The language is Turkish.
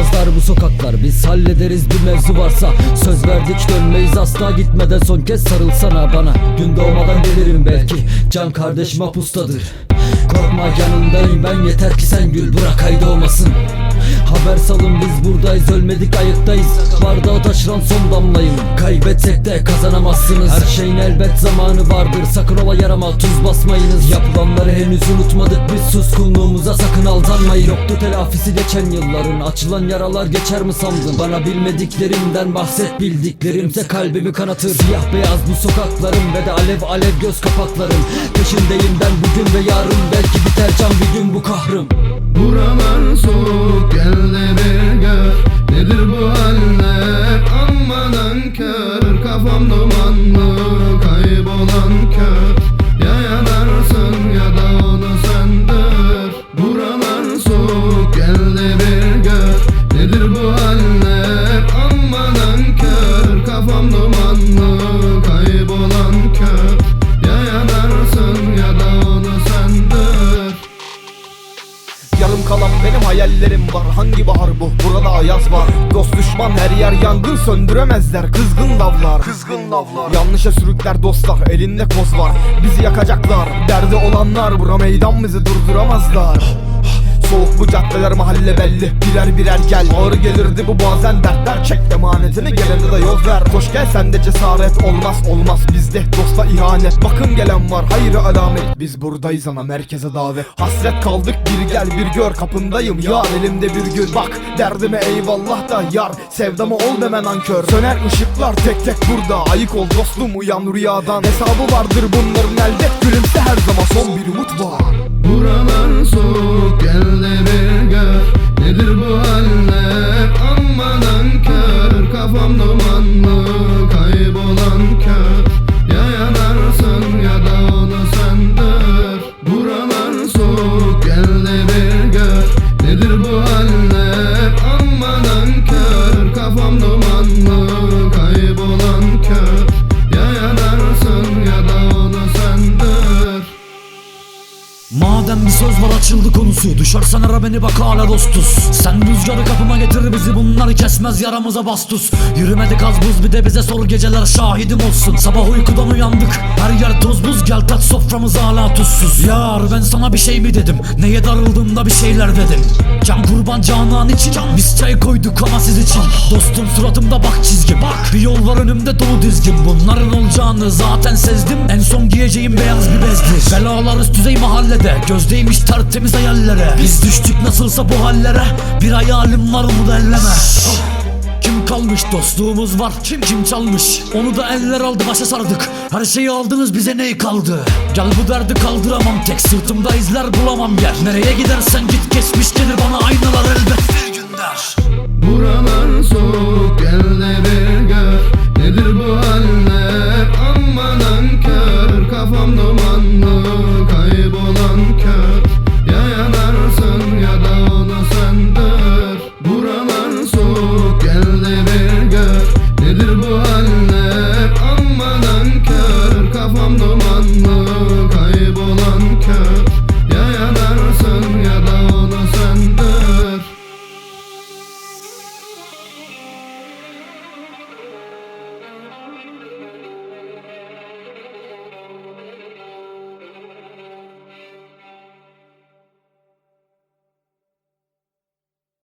Duramazlar bu sokaklar, biz hallederiz bir mevzu varsa. Söz verdik dönmeyiz asla, gitmeden son kez sarılsana bana. Gün doğmadan gelirim belki, can kardeşim hapustadır. Korkma yanındayım ben, yeter ki sen gül, bırak haydi olmasın. Haber salın biz buradayız, ölmedik ayıktayız. Bardağı taşıran son damlayım, kaybetsek de kazanamazsınız. Her şeyin elbet zamanı vardır, sakın ola yarama tuz basmayınız. Yapılanları henüz unutmadık biz, suskunluğumuza sakın aldanmayın. Yoktu telafisi geçen yılların, açılan yaralar geçer mi sandın? Bana bilmediklerimden bahset, bildiklerimse kalbimi kanatır. Siyah beyaz bu sokaklarım ve de alev alev göz kapaklarım. Peşindeyim ben bugün ve yarın, belki biter can bir gün bu kahrım. Buralar soğuk, gel de bir gör. Nedir bu haller, aman nankör. Kafam dumanlı, kaybolan kör. Ya yanarsın ya da onu söndür. Buralar soğuk, gel de bir gör. Nedir bu haller, aman nankör. Kafam dumanlı, kaybolan kör. Ya yanarsın ya da onu söndür. Yarım kalan benim hayallerim var. Hangi bahar bu? Burada ayaz var. Dost düşman her yer yangın, söndüremezler kızgın lavlar. Yanlışa sürükler dostlar, elinde koz var. Bizi yakacaklar, derdi olanlar. Bura meydan, bizi durduramazlar. Soğuk bu caddeler, mahalle belli, birer birer gel. Ağır gelirdi bu bazen dertler, çek emanetini, gelene de yol ver. Koş gel sende cesaret, olmaz bizde dosta ihanet. Bakın gelen var, hayır alamet. Biz buradayız ama merkeze davet. Hasret kaldık, bir gel bir gör, kapındayım yar, elimde bir gül. Bak derdime eyvallah da yar, sevdama ol deme nankör. Söner ışıklar tek tek burada, ayık ol dostum, uyan rüyadan. Hesabı vardır bunların elbet, gülümse her zaman, son bir umut var. Buralar soğuk, gel de bir gör. Nedir bu haller, aman nankör. Kafam dumanlı, kaybolan kör. Ya yanarsın ya da onu söndür. Buralar soğuk, gel de bir gör. Nedir bu haller, aman nankör. Kafam dumanlı, kaybolan kör. Ya yanarsın ya da onu söndür. Madem bir söz var açıldı konusu, düşersen ara beni bak hala dostuz. Sen rüzgarı kapıma getir bizi, bunlar kesmez yaramıza bastus. Yürümedik az buz, bir de bize sor geceler şahidim olsun. Sabah uykudan uyandık, her yer toz buz, gel tat soframız hala tuzsuz. Yar ben sana bir şey mi dedim, neye darıldığında bir şeyler dedim. Can kurban canan için, biz çay koyduk ama siz için. Dostum suratımda bak çizgi, bak bir yol var önümde dolu dizgin. Bunların olacağını zaten sezdim, en son giyeceğim beyaz bir bezdir. Belalar üst düzey mahallede, gözdeymiş tertemiz hayallere. Biz düştük nasılsa bu hallere, bir hayalim var onu da elleme. Kim kalmış dostluğumuz var, kim çalmış, onu da eller aldı başa sardık. Her şeyi aldınız, bize ne kaldı? Gel bu derdi kaldıramam tek, sırtımda izler bulamam yer. Nereye gidersen git, geçmiş gelir bana aynalar elbet.